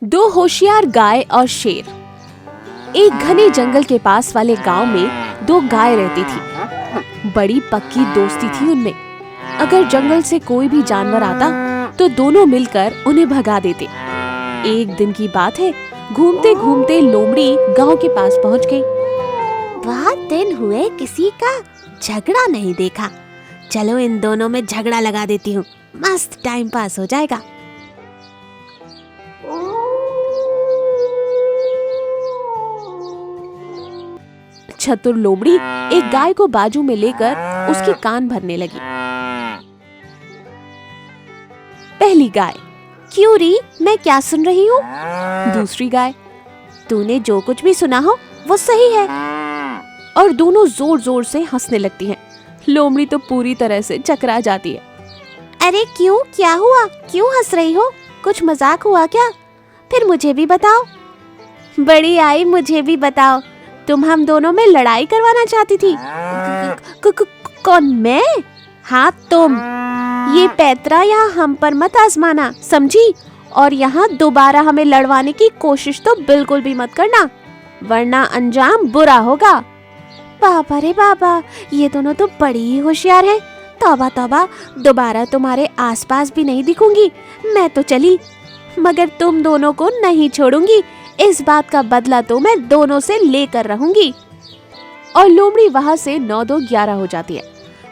दो होशियार गाय और शेर। एक घने जंगल के पास वाले गांव में दो गाय रहती थी। बड़ी पक्की दोस्ती थी उनमें। अगर जंगल से कोई भी जानवर आता तो दोनों मिलकर उन्हें भगा देते। एक दिन की बात है, घूमते घूमते लोमड़ी गांव के पास पहुंच गई। बहुत दिन हुए किसी का झगड़ा नहीं देखा। चलो इन दोनों में झगड़ा लगा देती हूँ, मस्त टाइम पास हो जाएगा। चतुर लोमड़ी एक गाय को बाजू में लेकर उसके कान भरने लगी। पहली गाय, क्यों री, मैं क्या सुन रही हूँ? दूसरी गाय, तूने जो कुछ भी सुना हो वो सही है। और दोनों जोर जोर से हंसने लगती हैं। लोमड़ी तो पूरी तरह से चकरा जाती है। अरे क्यों, क्या हुआ? क्यों हंस रही हो? कुछ मजाक हुआ क्या? फिर मुझे भी बताओ। बड़ी आई, मुझे भी बताओ। तुम हम दोनों में लड़ाई करवाना चाहती थी। कौन, मैं? हाँ तुम। ये पैतरा यहाँ हम पर मत आजमाना, समझी? और यहाँ दोबारा हमें लड़वाने की कोशिश तो बिल्कुल भी मत करना, वरना अंजाम बुरा होगा। बाबा रे बाबा, ये दोनों तो बड़ी ही होशियार हैं। तौबा तौबा, दोबारा तुम्हारे आसपास भी नहीं दिखूंगी। मैं तो चली, मगर तुम दोनों को नहीं छोड़ूंगी। इस बात का बदला तो मैं दोनों से लेकर रहूंगी। और लोमड़ी वहां से 9-2-11 हो जाती है।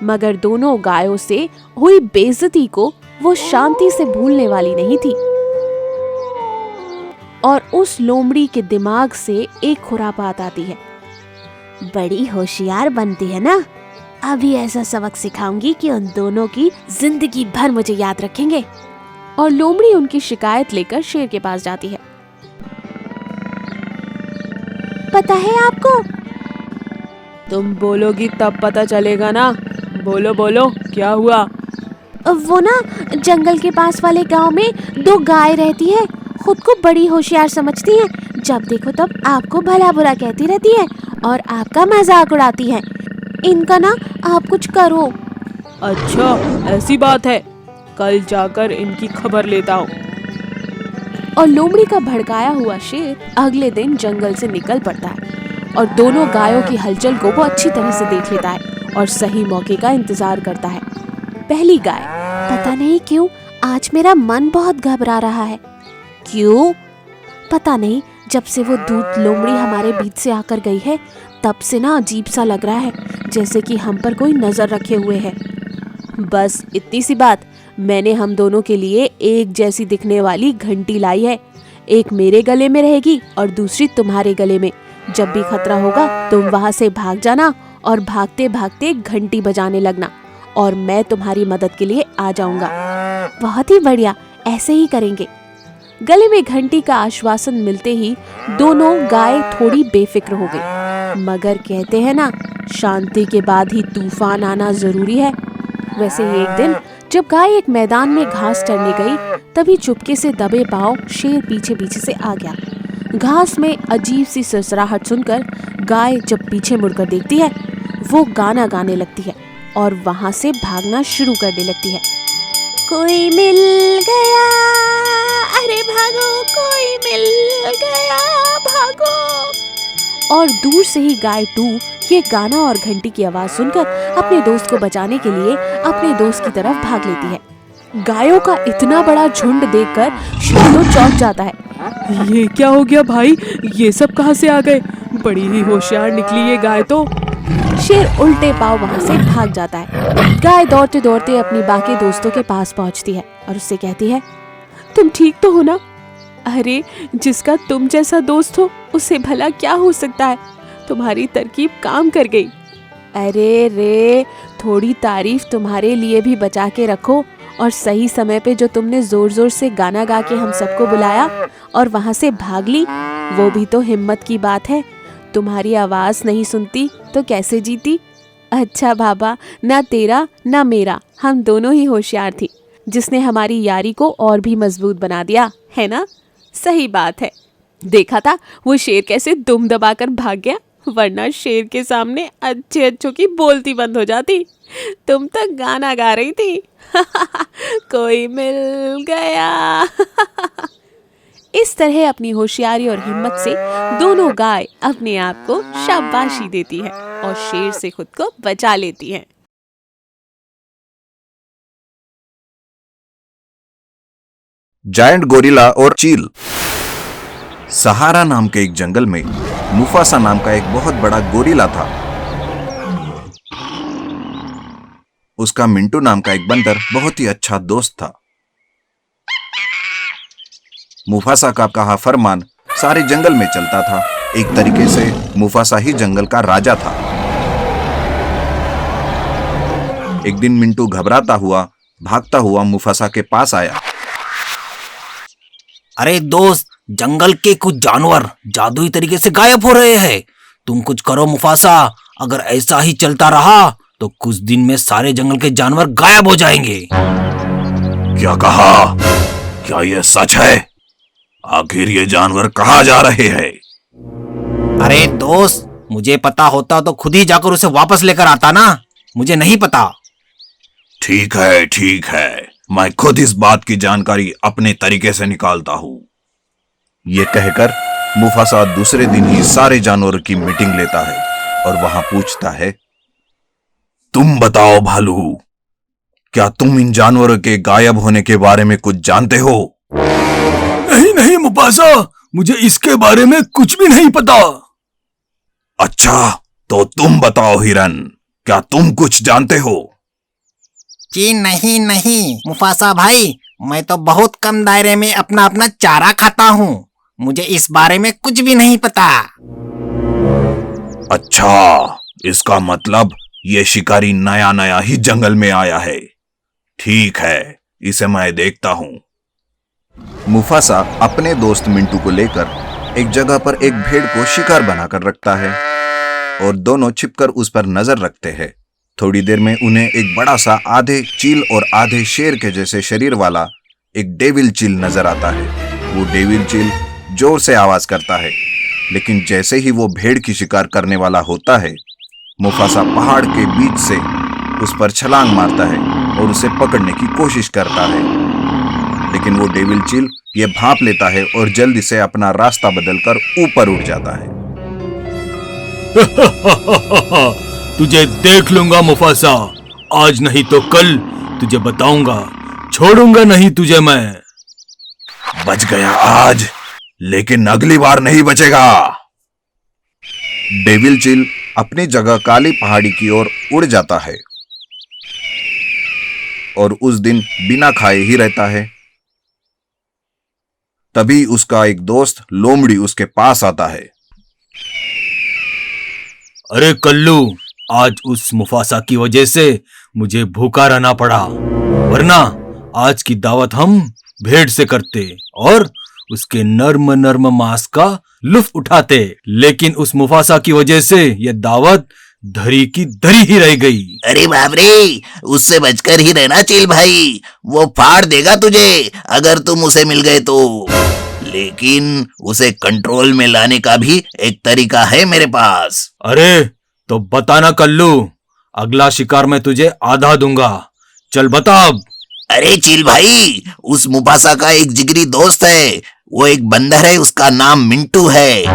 मगर दोनों गायों से हुई बेइज्जती को वो शांति से भूलने वाली नहीं थी। और उस लोमड़ी के दिमाग से एक खुरापात आती है। बड़ी होशियार बनती है ना, अभी ऐसा सबक सिखाऊंगी कि उन दोनों की जिंदगी भर मुझे याद रखेंगे। और लोमड़ी उनकी शिकायत लेकर शेर के पास जाती है। पता है आपको? तुम बोलोगी तब पता चलेगा ना। बोलो बोलो, क्या हुआ? वो ना, जंगल के पास वाले गांव में दो गाय रहती है। खुद को बड़ी होशियार समझती हैं। जब देखो तब आपको भला बुरा कहती रहती है और आपका मजाक उड़ाती है। इनका ना आप कुछ करो। अच्छा, ऐसी बात है, कल जाकर इनकी खबर लेता हूँ। और लोमड़ी का भड़काया हुआ शेर अगले दिन जंगल से निकल पड़ता है और दोनों गायों की हलचल को वो अच्छी तरह से देख लेता है और सही मौके का इंतजार करता है। पहली गाय, पता नहीं क्यों आज मेरा मन बहुत घबरा रहा है। क्यों? पता नहीं, जब से वो दूध लोमड़ी हमारे बीच से आकर गई है तब से ना अजीब सा लग रहा है, जैसे कि हम पर कोई नजर रखे हुए है। बस इतनी सी बात, मैंने हम दोनों के लिए एक जैसी दिखने वाली घंटी लाई है। एक मेरे गले में रहेगी और दूसरी तुम्हारे गले में। जब भी खतरा होगा तुम वहां से भाग जाना और भागते भागते घंटी बजाने लगना और मैं तुम्हारी मदद के लिए आ जाऊंगा। बहुत ही बढ़िया, ऐसे ही करेंगे। गले में घंटी का आश्वासन मिलते ही दोनों गाय थोड़ी बेफिक्र हो गई। मगर कहते हैं ना, शांति के बाद ही तूफान आना जरूरी है। वैसे ही एक दिन जब गाय एक मैदान में घास चरने गई, तभी चुपके से दबे पांव शेर पीछे पीछे से आ गया। घास में अजीब सी सरसराहट सुनकर गाय जब पीछे मुड़कर देखती है, वो गाना गाने लगती है और वहां से भागना शुरू करने लगती है। कोई मिल गया, अरे भागो, कोई मिल गया, भागो। और दूर से ही गाय टू ये गाना और घंटी की आवाज सुनकर अपने दोस्त को बचाने के लिए अपने दोस्त की तरफ भाग लेती है। गायों का इतना बड़ा झुंड देखकर शेर तो चौंक जाता है। ये क्या हो गया भाई, ये सब कहां से आ गए? बड़ी ही होशियार निकली ये गाय तो। शेर उल्टे पांव वहां से भाग जाता है। गाय दौड़ते दौड़ते अपनी बाकी दोस्तों के पास पहुंचती है और उससे कहती है, तुम ठीक तो हो ना? अरे, जिसका तुम जैसा दोस्त हो उसे भला क्या हो सकता है? तुम्हारी तरकीब काम कर गई। अरे रे, थोड़ी तारीफ तुम्हारे लिए भी बचा के रखो। और सही समय पे जो तुमने जोर जोर से गाना गा के हम सबको बुलाया और वहां से भाग ली, वो भी तो हिम्मत की बात है। तुम्हारी आवाज नहीं सुनती तो कैसे जीती? अच्छा बाबा, ना तेरा ना मेरा, हम दोनों ही होशियार थी, जिसने हमारी यारी को और भी मजबूत बना दिया, है ना? सही बात है। देखा था वो शेर कैसे दुम दबाकर भाग गया, वरना शेर के सामने अच्छे अच्छों की बोलती बंद हो जाती। तुम तो गाना गा रही थी। कोई मिल गया। इस तरह अपनी होशियारी और हिम्मत से दोनों गाय अपने आप को शाबाशी देती है और शेर से खुद को बचा लेती है। जायंट गोरिल्ला और चील। सहारा नाम के एक जंगल में मुफासा नाम का एक बहुत बड़ा गोरिल्ला था। उसका मिंटू नाम का एक बंदर बहुत ही अच्छा दोस्त था। मुफासा का कहा फरमान सारे जंगल में चलता था। एक तरीके से मुफासा ही जंगल का राजा था। एक दिन मिंटू घबराता हुआ भागता हुआ मुफासा के पास आया। अरे दोस्त, जंगल के कुछ जानवर जादुई तरीके से गायब हो रहे हैं। तुम कुछ करो मुफासा, अगर ऐसा ही चलता रहा तो कुछ दिन में सारे जंगल के जानवर गायब हो जाएंगे। क्या कहा? क्या यह सच है? आखिर ये जानवर कहाँ जा रहे हैं? अरे दोस्त, मुझे पता होता तो खुद ही जाकर उसे वापस लेकर आता ना। मुझे नहीं पता। ठीक है, मैं खुद इस बात की जानकारी अपने तरीके से निकालता हूँ। ये कहकर मुफासा दूसरे दिन ही सारे जानवरों की मीटिंग लेता है और वहां पूछता है, तुम बताओ भालू, क्या तुम इन जानवरों के गायब होने के बारे में कुछ जानते हो? नहीं मुफासा, मुझे इसके बारे में कुछ भी नहीं पता। अच्छा, तो तुम बताओ हिरन, क्या तुम कुछ जानते हो? जी नहीं मुफासा भाई, मैं तो बहुत कम दायरे में अपना अपना चारा खाता हूँ। मुझे इस बारे में कुछ भी नहीं पता। अच्छा, इसका मतलब ये शिकारी नया ही जंगल में आया है। ठीक है, इसे मैं देखता हूँ। मुफासा अपने दोस्त मिंटू को लेकर एक जगह पर एक भेड़ को शिकार बनाकर रखता है और दोनों छिपकर उस पर नजर रखते हैं। थोड़ी देर में उन्हें एक बड़ा सा आधे चील और आधे शेर के जैसे शरीर वाला एक डेविल चील नजर आता है। वो डेविल चील जोर से आवाज करता है, लेकिन जैसे ही वो भेड़ की शिकार करने वाला होता है, मुफासा पहाड़ के बीच से उस पर छलांग मारता है और उसे पकड़ने की कोशिश करता है। लेकिन वो डेविल चील ये भांप लेता है और जल्दी से अपना रास्ता बदलकर ऊपर उड़ जाता है। तुझे देख लूंगा मुफासा, आज नहीं तो कल तुझे बताऊंगा, छोड़ूंगा नहीं तुझे मैं। बच गया आज, लेकिन अगली बार नहीं बचेगा। डेविल चील अपनी जगह काली पहाड़ी की ओर उड़ जाता है और उस दिन बिना खाए ही रहता है। तभी उसका एक दोस्त लोमड़ी उसके पास आता है। अरे कल्लू, आज उस मुफासा की वजह से मुझे भूखा रहना पड़ा, वरना आज की दावत हम भेड़ से करते और उसके नर्म नर्म मांस का लुत्फ उठाते। लेकिन उस मुफासा की वजह से यह दावत धरी की धरी ही रह गई। अरे बाप रे, उससे बचकर ही रहना चील भाई, वो फाड़ देगा तुझे अगर तुम उसे मिल गए तो। लेकिन उसे कंट्रोल में लाने का भी एक तरीका है मेरे पास। अरे तो बताना कल्लू, अगला शिकार मैं तुझे आधा दूंगा। चल बता अब। अरे चील भाई, उस मुफासा का एक जिगरी दोस्त है, वो एक बंदर है, उसका नाम मिंटू है।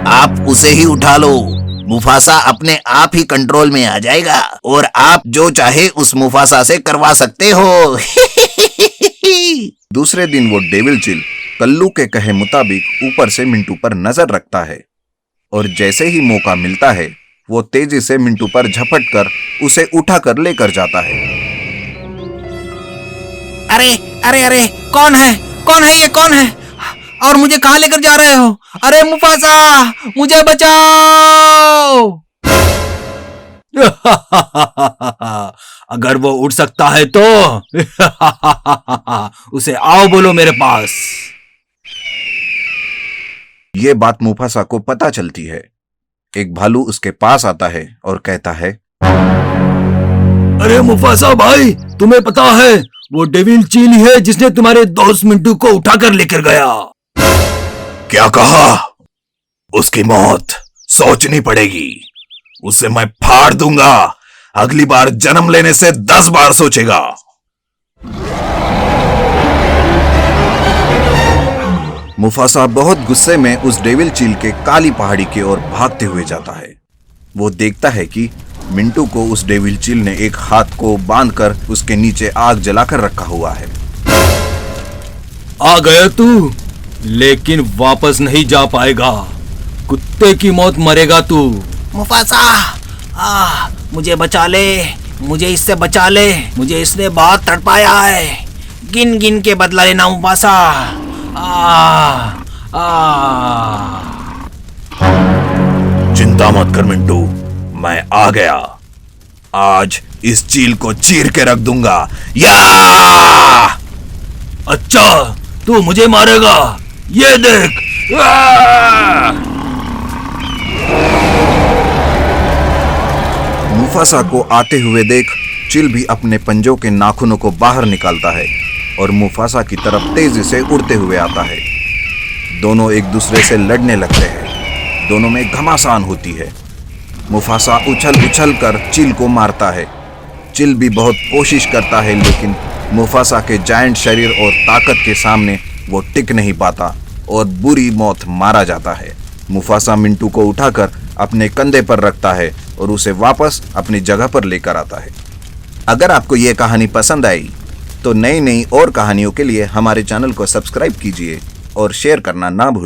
आप उसे ही उठा लो, मुफासा अपने आप ही कंट्रोल में आ जाएगा और आप जो चाहे उस मुफासा से करवा सकते हो। दूसरे दिन वो डेविल चील कल्लू के कहे मुताबिक ऊपर से मिंटू पर नजर रखता है और जैसे ही मौका मिलता है वो तेजी से मिंटू पर झपट कर उसे उठाकर लेकर जाता है। अरे अरे अरे, कौन है ये, कौन है और मुझे कहां लेकर जा रहे हो? अरे मुफासा, मुझे बचाओ। अगर वो उड़ सकता है तो उसे आओ बोलो मेरे पास। ये बात मुफासा को पता चलती है। एक भालू उसके पास आता है और कहता है, अरे मुफासा भाई, तुम्हें पता है वो डेविल चील है जिसने तुम्हारे दोस्त मिंटू को उठाकर लेकर गया। क्या कहा? उसकी मौत सोचनी पड़ेगी, उसे मैं फाड़ दूंगा। अगली बार जन्म लेने से 10 बार सोचेगा। मुफासा बहुत गुस्से में उस डेविल चील के काली पहाड़ी की ओर भागते हुए जाता है। वो देखता है कि मिंटू को उस डेविल चील ने एक हाथ को बांधकर उसके नीचे आग जलाकर रखा हुआ है। आ गया तू, लेकिन वापस नहीं जा पाएगा। कुत्ते की मौत मरेगा तू। मुफासा, मुझे बचा ले, मुझे इससे बचा ले, मुझे इसने बहुत तड़पाया है। गिन गिन के बदला लेना मुफासा। चिंता मत कर मिंटू, मैं आ गया। आज इस चील को चीर के रख दूंगा। या! अच्छा, तू मुझे मारेगा, ये देख। मुफासा को आते हुए देख चिल भी अपने पंजों के नाखूनों को बाहर निकालता है और मुफासा की तरफ तेजी से उड़ते हुए आता है। दोनों एक दूसरे से लड़ने लगते हैं। दोनों में घमासान होती है। मुफासा उछल उछल कर चिल को मारता है। चिल भी बहुत कोशिश करता है, लेकिन मुफासा के जायंट शरीर और ताकत के सामने वो टिक नहीं पाता और बुरी मौत मारा जाता है। मुफासा मिंटू को उठाकर अपने कंधे पर रखता है और उसे वापस अपनी जगह पर लेकर आता है। अगर आपको ये कहानी पसंद आई तो नई नई और कहानियों के लिए हमारे चैनल को सब्सक्राइब कीजिए और शेयर करना ना भूलें।